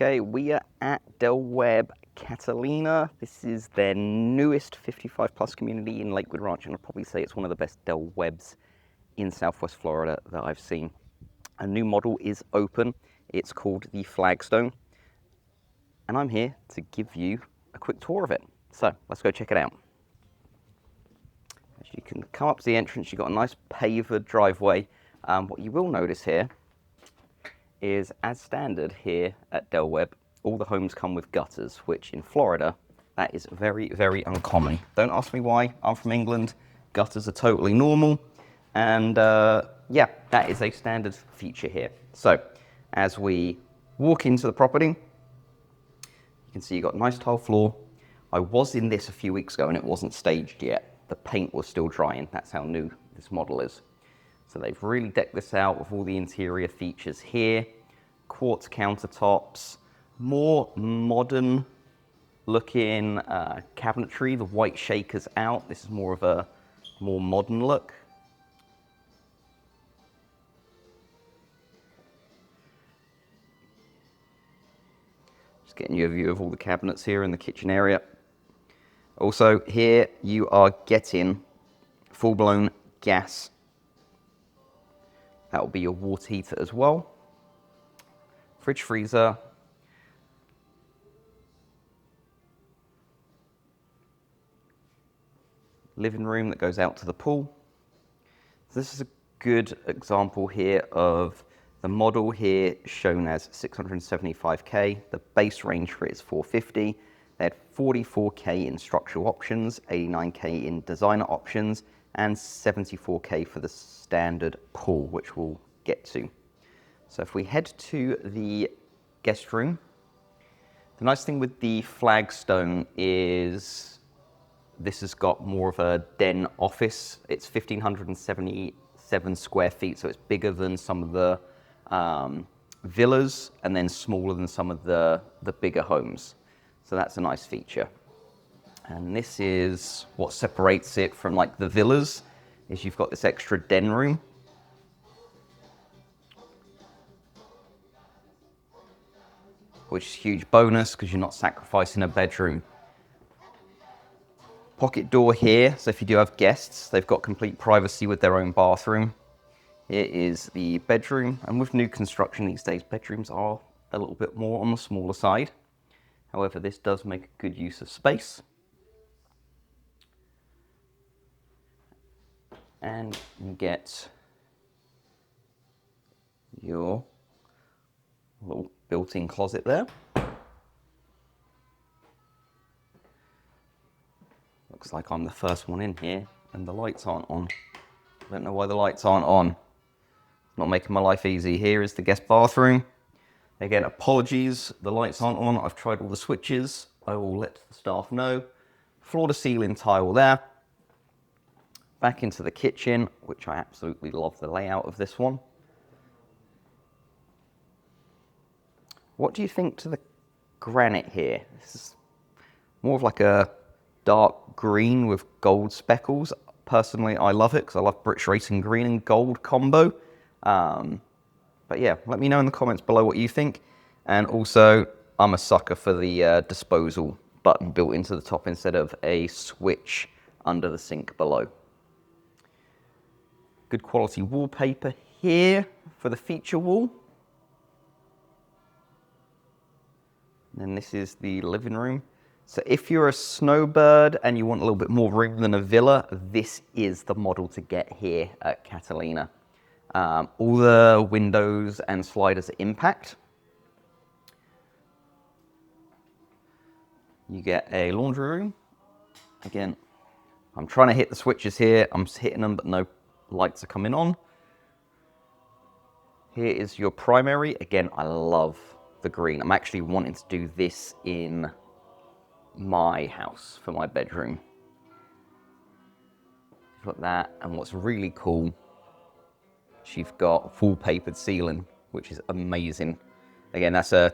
Okay, we are at Webb Catalina. This is their newest 55 plus community in Lakewood Ranch, and I'd probably say it's one of the best Del Webbs in Southwest Florida that I've seen. A new model is open. It's called the Flagstone, and I'm here to give you a quick tour of it. So let's go check it out. As you can come up to the entrance, you've got a nice paved driveway. What you will notice here is, as standard here at Del Webb, all the homes come with gutters, which in Florida, that is very, very uncommon. Don't ask me why, I'm from England. Gutters are totally normal. And yeah, that is a standard feature here. So as we walk into the property, you can see you've got a nice tile floor. I was in this a few weeks ago and it wasn't staged yet. The paint was still drying. That's how new this model is. So they've really decked this out with all the interior features here. Quartz countertops, more modern looking cabinetry. The white shaker's out. This is more of a more modern look. Just getting you a view of all the cabinets here in the kitchen area. Also here you are getting full-blown gas. That will be your water heater as well. Fridge, freezer. Living room that goes out to the pool. So this is a good example here of the model here shown as 675K. The base range for it is 450. They had 44K in structural options, 89K in designer options, and 74K for the standard pool, which we'll get to. So if we head to the guest room, the nice thing with the Flagstone is this has got more of a den office. It's 1,577 square feet, so it's bigger than some of the villas and then smaller than some of the bigger homes. So that's a nice feature. And this is what separates it from like the villas, is you've got this extra den room. Which is a huge bonus because you're not sacrificing a bedroom. Pocket door here, so if you do have guests, they've got complete privacy with their own bathroom. Here is the bedroom, and with new construction these days, bedrooms are a little bit more on the smaller side. However, this does make a good use of space. And you get your little built-in closet there. Looks like I'm the first one in here and the lights aren't on. I don't know why the lights aren't on. Not making my life easy. Here is the guest bathroom. Again, apologies, the lights aren't on. I've tried all the switches. I will let the staff know. Floor to ceiling tile there. Back into the kitchen, which I absolutely love the layout of this one. What do you think to the granite here? This is more of like a dark green with gold speckles. Personally, I love it because I love British Racing green and gold combo. But yeah, let me know in the comments below what you think. And also, I'm a sucker for the disposal button built into the top instead of a switch under the sink below. Good quality wallpaper here for the feature wall. And then this is the living room. So if you're a snowbird and you want a little bit more room than a villa, this is the model to get here at Catalina. All the windows and sliders are impact. You get a laundry room. Again, I'm trying to hit the switches here. I'm hitting them, but no lights are coming on. Here is your primary. Again, I love the green. I'm actually wanting to do this in my house for my bedroom. Look at that. And what's really cool, you've got full papered ceiling, which is amazing. Again, that's a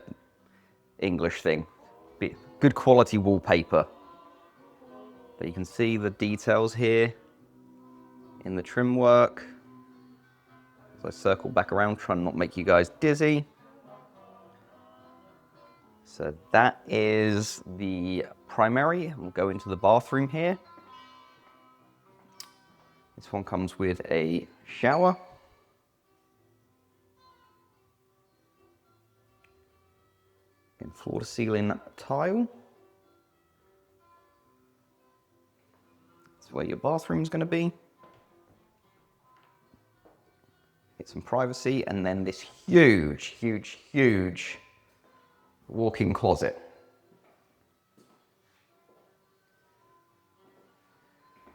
English thing. Good quality wallpaper. But you can see the details here in the trim work. So I circle back around, trying to not make you guys dizzy. So that is the primary. We'll go into the bathroom here. This one comes with a shower. And floor to ceiling tile. That's where your bathroom's going to be. Get some privacy, and then this huge, huge, huge walk-in closet.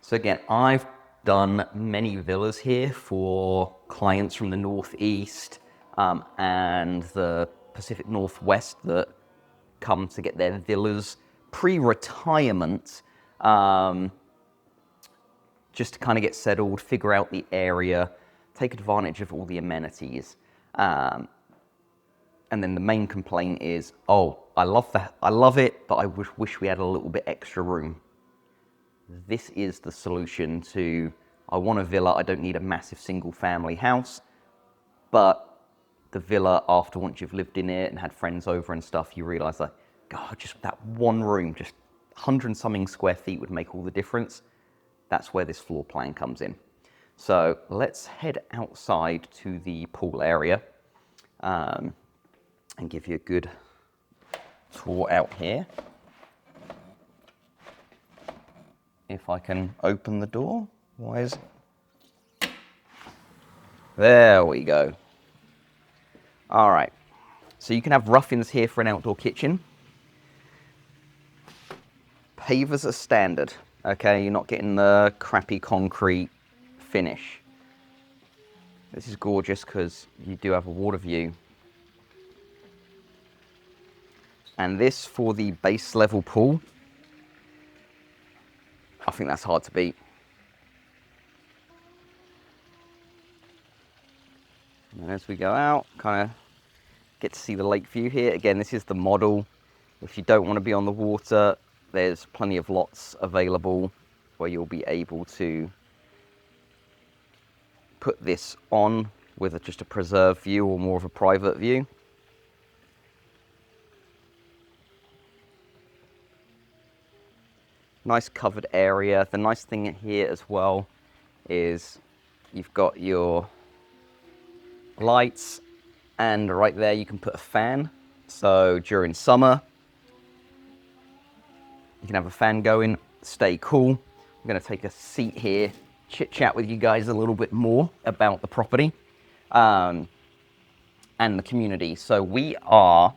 So again, I've done many villas here for clients from the Northeast and the Pacific Northwest that come to get their villas pre-retirement, just to kind of get settled, figure out the area, take advantage of all the amenities. And then the main complaint is, oh, I love it, but I wish we had a little bit extra room. This is the solution to, I want a villa, I don't need a massive single family house, but the villa, after once you've lived in it and had friends over and stuff, you realize that, God, just that one room, just 100 and something square feet would make all the difference. That's where this floor plan comes in. So let's head outside to the pool area and give you a good tour out here. If I can open the door. Why is it? There we go. All right. So you can have rough-ins here for an outdoor kitchen. Pavers are standard. Okay, you're not getting the crappy concrete finish. This is gorgeous because you do have a water view. And this for the base level pool, I think that's hard to beat. And as we go out, kind of get to see the lake view here. Again, this is the model. If you don't want to be on the water, there's plenty of lots available where you'll be able to put this on with just a preserved view or more of a private view. Nice covered area. The nice thing here as well is you've got your lights, and right there you can put a fan. So during summer, you can have a fan going, stay cool. I'm going to take a seat here, chit chat with you guys a little bit more about the property and the community. So we are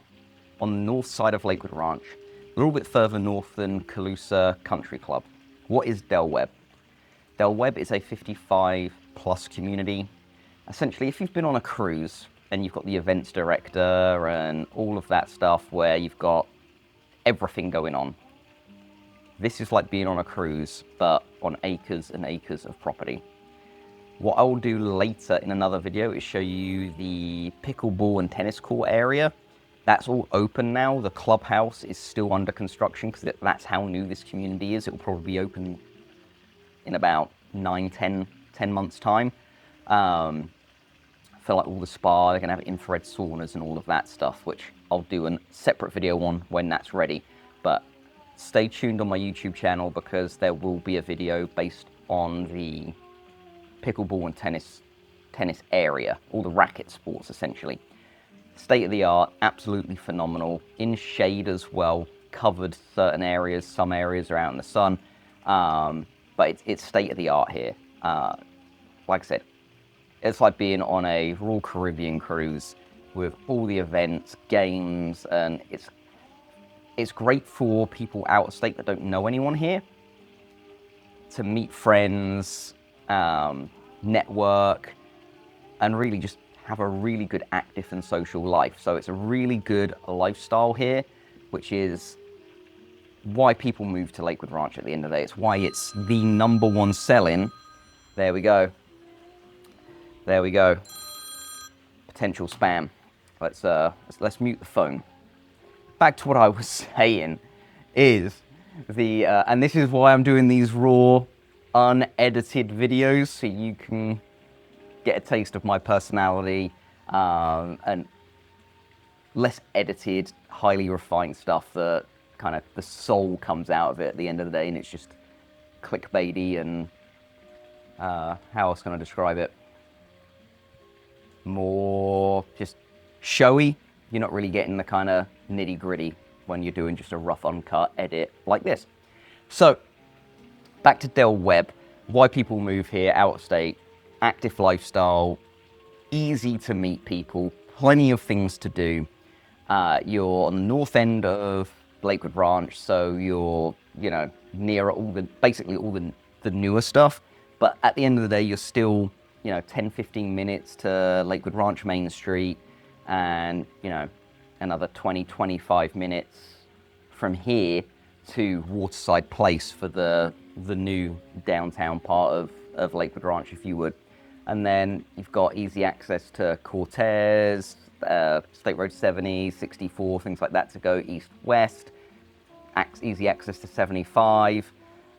on the north side of Lakewood Ranch, a little bit further north than Calusa Country Club. What is Del Webb? Del Webb is a 55 plus community. Essentially, if you've been on a cruise and you've got the events director and all of that stuff where you've got everything going on, this is like being on a cruise, but on acres and acres of property. What I will do later in another video is show you the pickleball and tennis court area. That's all open now. The clubhouse is still under construction because that's how new this community is. It will probably be open in about 10 months time. For like all the spa, they're gonna have infrared saunas and all of that stuff, which I'll do a separate video on when that's ready. But stay tuned on my YouTube channel because there will be a video based on the pickleball and tennis area, all the racket sports essentially. State of the art, absolutely phenomenal. In shade as well, covered certain areas, some areas are out in the sun, but it's state of the art here. Like I said, it's like being on a Royal Caribbean cruise with all the events, games, and it's great for people out of state that don't know anyone here to meet friends, network, and really just have a really good active and social life. So it's a really good lifestyle here, which is why people move to Lakewood Ranch at the end of the day. It's why it's the #1 selling. There we go. There we go. Potential spam. Let's mute the phone. Back to what I was saying is and this is why I'm doing these raw, unedited videos, so you can get a taste of my personality and less edited, highly refined stuff that kind of the soul comes out of it at the end of the day, and it's just clickbaity and how else can I describe it? More just showy. You're not really getting the kind of nitty gritty when you're doing just a rough uncut edit like this. So back to Del Webb, why people move here, out of state, active lifestyle, easy to meet people, plenty of things to do. You're on the north end of Lakewood Ranch, so you're, near basically all the newer stuff. But at the end of the day, you're still, 10, 15 minutes to Lakewood Ranch Main Street, and, another 20, 25 minutes from here to Waterside Place for the new downtown part of Lakewood Ranch, if you would. And then you've got easy access to Cortez, State Road 70, 64, things like that to go east-west. Easy access to 75.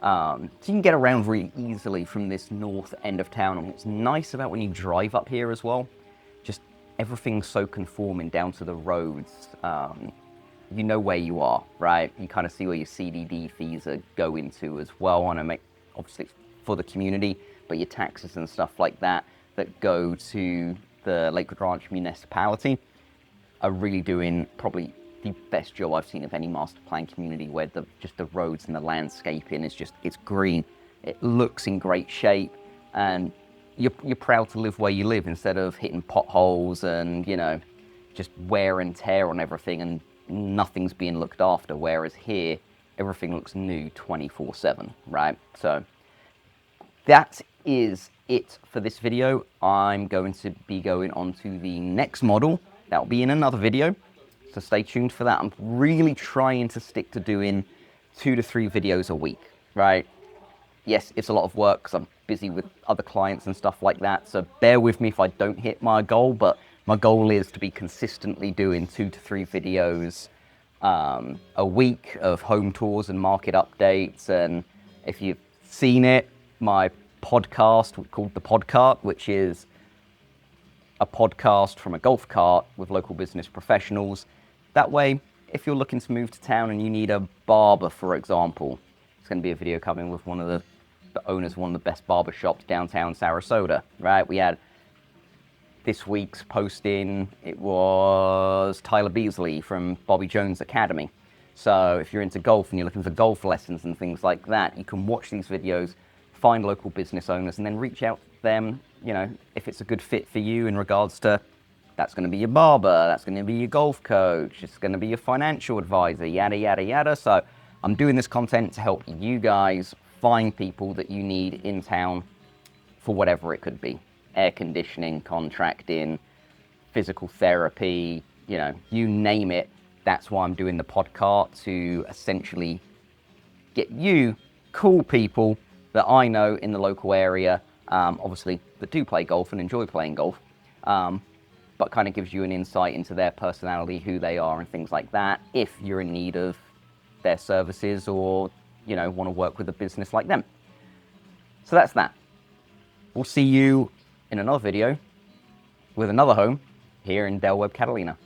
So you can get around really easily from this north end of town. And what's nice about when you drive up here as well, just everything's so conforming down to the roads. You know where you are, right? You kind of see where your CDD fees are going to as well. And obviously it's for the community, but your taxes and stuff like that go to the Lakewood Ranch municipality are really doing probably the best job I've seen of any master plan community, where just the roads and the landscaping is it's green. It looks in great shape, and you're proud to live where you live instead of hitting potholes and, just wear and tear on everything and nothing's being looked after. Whereas here, everything looks new 24/7, right? So that is it for this video. I'm going to be going on to the next model. That'll be in another video, so stay tuned for that. I'm really trying to stick to doing 2 to 3 videos a week, right? Yes, it's a lot of work because I'm busy with other clients and stuff like that, so bear with me if I don't hit my goal, but my goal is to be consistently doing 2 to 3 videos a week of home tours and market updates. And if you've seen it, my podcast called The Podcart, which is a podcast from a golf cart with local business professionals. That way, if you're looking to move to town and you need a barber, for example, it's going to be a video coming with one of the owners of one of the best barber shops downtown Sarasota, right? We had this week's posting, it was Tyler Beasley from Bobby Jones Academy. So if you're into golf and you're looking for golf lessons and things like that, you can watch these videos, find local business owners, and then reach out to them, if it's a good fit for you in regards to, that's going to be your barber, that's going to be your golf coach, it's going to be your financial advisor, yada, yada, yada. So I'm doing this content to help you guys find people that you need in town for whatever it could be. Air conditioning, contracting, physical therapy, you name it. That's why I'm doing the podcast, to essentially get you cool people that I know in the local area, obviously, that do play golf and enjoy playing golf, but kind of gives you an insight into their personality, who they are, and things like that, if you're in need of their services or, want to work with a business like them. So that's that. We'll see you in another video with another home here in Webb Catalina.